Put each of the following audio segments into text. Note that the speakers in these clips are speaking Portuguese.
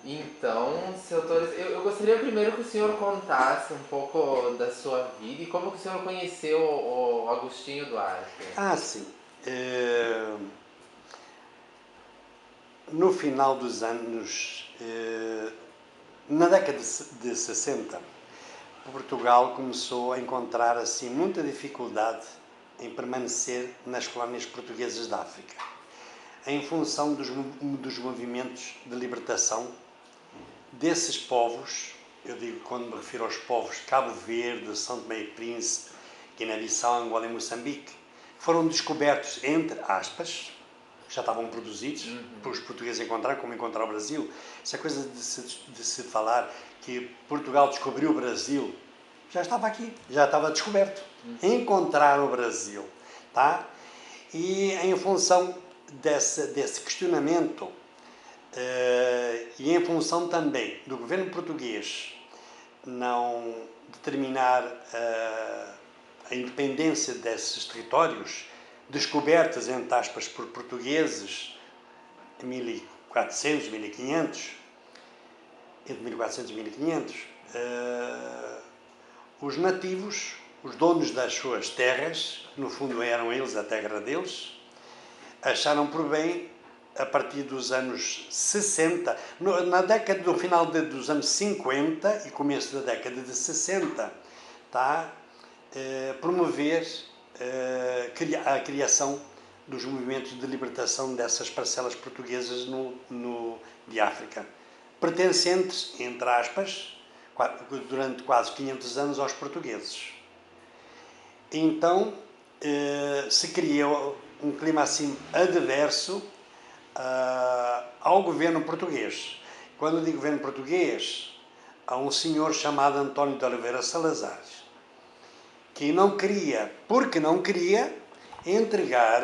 Então, seu Torres, eu gostaria primeiro que o senhor contasse um pouco da sua vida e como que o senhor conheceu o Agostinho Duarte. Ah, sim. No final dos anos, na década de 60, Portugal começou a encontrar assim muita dificuldade em permanecer nas colónias portuguesas da África, em função dos movimentos de libertação desses povos. Eu digo, quando me refiro aos povos de Cabo Verde, São Tomé e Príncipe, Guiné-Bissau, Angola e Moçambique, foram descobertos, entre aspas, já estavam produzidos, para os portugueses encontrar, como encontrar o Brasil. Essa coisa de se falar que Portugal descobriu o Brasil, já estava aqui, já estava descoberto. Encontrar o Brasil, tá? E em função desse questionamento, e em função também do governo português não determinar a independência desses territórios, descobertas, entre aspas, por portugueses em 1400, 1500, entre 1400 e 1500, os nativos, os donos das suas terras, no fundo eram eles a terra deles, acharam por bem, a partir dos anos 60, na década do final dos anos 50 e começo da década de 60, tá? Promover a criação dos movimentos de libertação dessas parcelas portuguesas de África, pertencentes, entre aspas, durante quase 500 anos aos portugueses. Então se criou um clima assim adverso ao governo português. Quando eu digo governo português, há um senhor chamado António de Oliveira Salazar, que não queria, porque não queria, entregar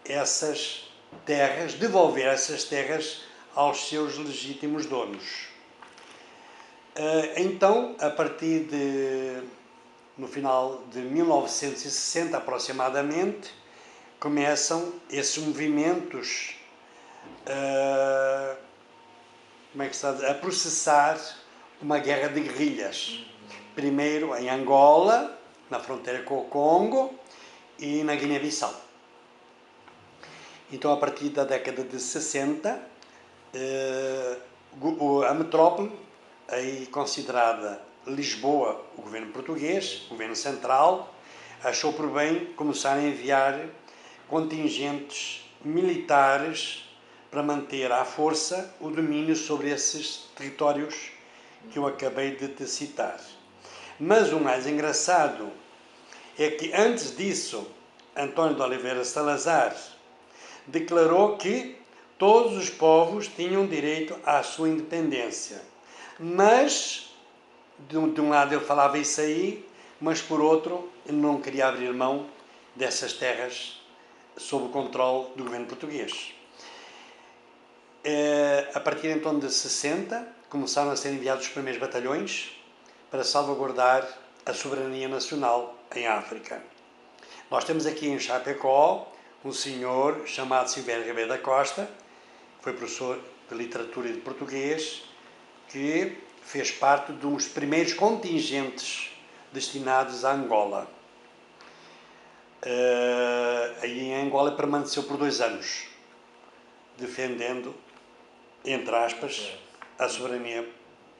essas terras, devolver essas terras aos seus legítimos donos. Então, a partir no final de 1960 aproximadamente, começam esses movimentos a processar uma guerra de guerrilhas. Primeiro em Angola, na fronteira com o Congo, e na Guiné-Bissau. Então, a partir da década de 60, a metrópole, aí considerada Lisboa, o governo português, o governo central, achou por bem começar a enviar contingentes militares para manter à força o domínio sobre esses territórios que eu acabei de te citar. Mas o mais engraçado é que, antes disso, António de Oliveira Salazar declarou que todos os povos tinham direito à sua independência. Mas, de um lado ele falava isso aí, mas por outro ele não queria abrir mão dessas terras sob o controle do governo português. A partir então de 60, começaram a ser enviados os primeiros batalhões para salvaguardar a soberania nacional em África. Nós temos aqui em Chapecó um senhor chamado Silvério Ribeiro da Costa, foi professor de literatura e de português, que fez parte dos primeiros contingentes destinados a Angola. Aí em Angola permaneceu por 2 anos, defendendo, entre aspas, a soberania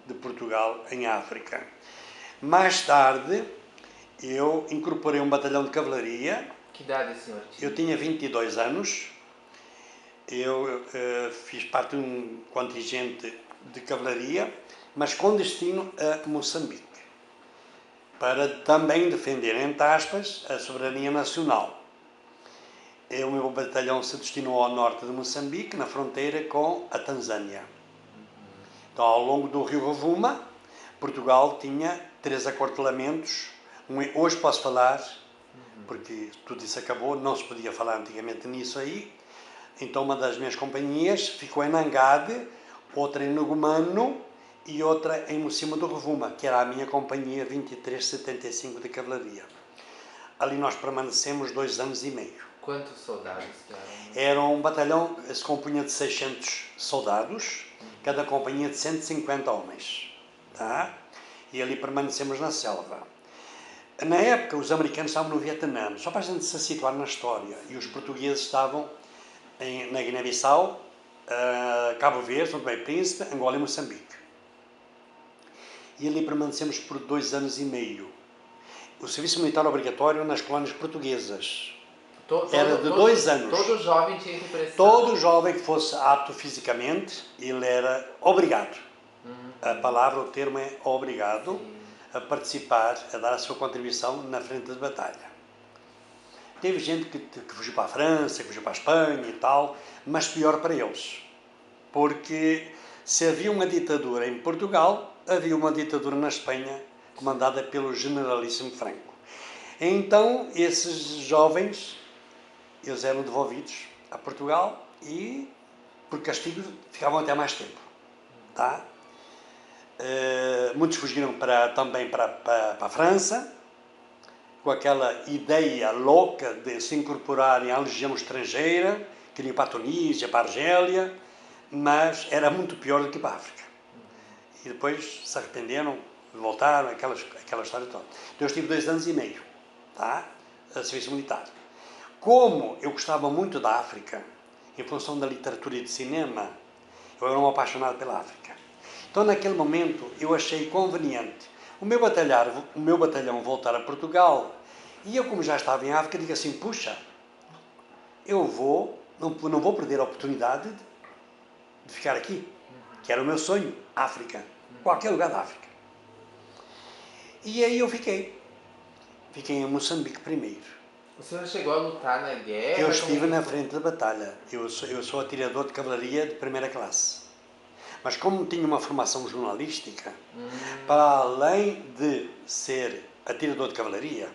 de Portugal em África. Mais tarde, eu incorporei um batalhão de cavalaria. Que idade o senhor tinha? Eu tinha 22 anos. Eu fiz parte de um contingente de cavalaria, mas com destino a Moçambique, para também defender, entre aspas, a soberania nacional. O meu batalhão se destinou ao norte de Moçambique, na fronteira com a Tanzânia. Então, ao longo do rio Rovuma, Portugal tinha 3 acortelamentos. Hoje posso falar, porque tudo isso acabou, não se podia falar antigamente nisso aí. Então, uma das minhas companhias ficou em Nangade, outra em Nugumano e outra em cima do Rovuma, que era a minha companhia 2375 de cavalaria. Ali nós permanecemos 2 anos e meio. Quantos soldados? Era um batalhão que se compunha de 600 soldados, cada companhia de 150 homens. Tá? E ali permanecemos na selva. Na época, os americanos estavam no Vietnã, só para a gente se situar na história, e os portugueses estavam na Guiné-Bissau, Cabo Verde, São Tomé e Príncipe, Angola e Moçambique. E ali permanecemos por 2 anos e meio. O serviço militar obrigatório nas colónias portuguesas era de 2 anos. Todo jovem tinha que prestar. Todo jovem que fosse apto fisicamente, ele era obrigado. A palavra, o termo é obrigado a participar, a dar a sua contribuição na frente de batalha. Teve gente que fugiu para a França, que fugiu para a Espanha e tal, mas pior para eles. Porque se havia uma ditadura em Portugal, havia uma ditadura na Espanha, comandada pelo generalíssimo Franco. Então, esses jovens, eles eram devolvidos a Portugal e, por castigo, ficavam até mais tempo. Tá? Muitos fugiram também para a França, com aquela ideia louca de se incorporarem à legião estrangeira, queriam ir para a Tunísia, para a Argélia, mas era muito pior do que para a África. E depois se arrependeram, voltaram, aquela história toda. Então eu estive 2 anos e meio, tá? A serviço militar. Como eu gostava muito da África, em função da literatura e de cinema, eu era um apaixonado pela África. Então, naquele momento, eu achei conveniente o meu batalhão voltar a Portugal. E eu, como já estava em África, digo assim, puxa, eu não vou perder a oportunidade de ficar aqui, que era o meu sonho, África, qualquer lugar da África. E aí eu fiquei em Moçambique primeiro. O senhor chegou a lutar na guerra? Eu estive na frente da batalha, eu sou atirador de cavalaria de primeira classe. Mas como tinha uma formação jornalística, para além de ser atirador de cavalaria,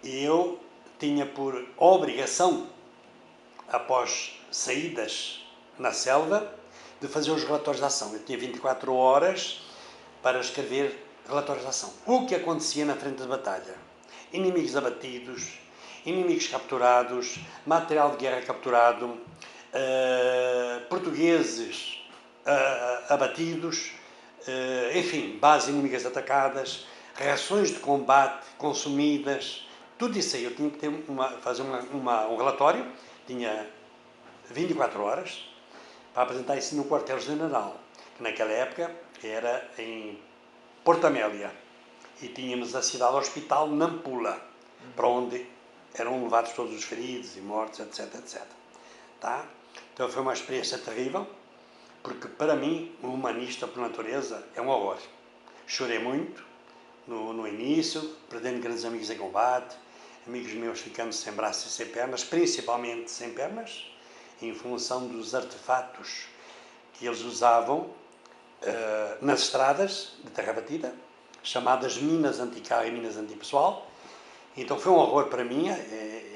eu tinha por obrigação, após saídas na selva, de fazer os relatórios de ação. Eu tinha 24 horas para escrever relatórios de ação. O que acontecia na frente de batalha? Inimigos abatidos, inimigos capturados, material de guerra capturado, portugueses abatidos, enfim, bases inimigas atacadas, reações de combate consumidas, tudo isso aí. Eu tinha que fazer um relatório, tinha 24 horas, para apresentar isso no quartel-general, que naquela época era em Porto Amélia, e tínhamos a cidade-hospital Nampula, para onde eram levados todos os feridos e mortos, etc, etc. Tá? Então foi uma experiência terrível, porque para mim, um humanista por natureza, é um horror. Chorei muito no início, perdendo grandes amigos em combate, amigos meus ficando sem braços e sem pernas, principalmente sem pernas, em função dos artefatos que eles usavam nas estradas de terra batida, chamadas minas anticarro e minas antipessoal. Então foi um horror para mim,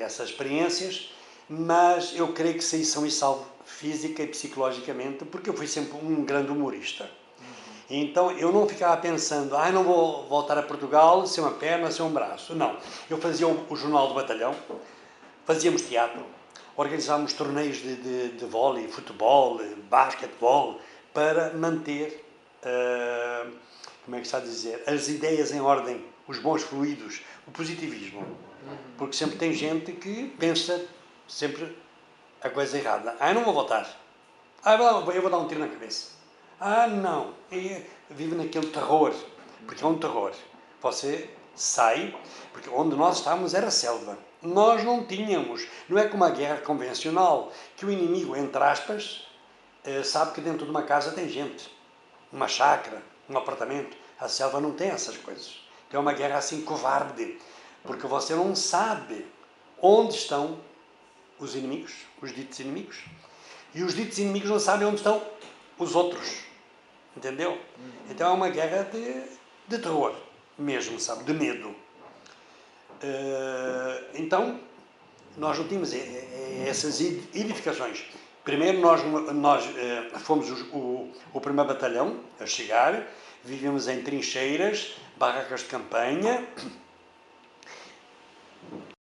essas experiências, mas eu creio que saí são e salvo física e psicologicamente, porque eu fui sempre um grande humorista. Então eu não ficava pensando, não vou voltar a Portugal sem uma perna, sem um braço. Não. Eu fazia o jornal do batalhão, fazíamos teatro, organizávamos torneios de vôlei, futebol, basquetebol, para manter, como é que está a dizer, as ideias em ordem, os bons fluidos, o positivismo. Porque sempre tem gente que pensa sempre a coisa errada. Não vou voltar. Eu vou dar um tiro na cabeça. Não. E vive naquele terror. Porque é um terror. Você sai, porque onde nós estávamos era selva. Nós não tínhamos, não é como a guerra convencional, que o inimigo, entre aspas, sabe que dentro de uma casa tem gente. Uma chácara, um apartamento. A selva não tem essas coisas. Então é uma guerra assim covarde. Porque você não sabe onde estão os inimigos, os ditos inimigos, e os ditos inimigos não sabem onde estão os outros, entendeu? Então é uma guerra de terror mesmo, sabe, de medo. Então nós não tínhamos essas edificações. Primeiro nós fomos o primeiro batalhão a chegar, vivíamos em trincheiras, barracas de campanha,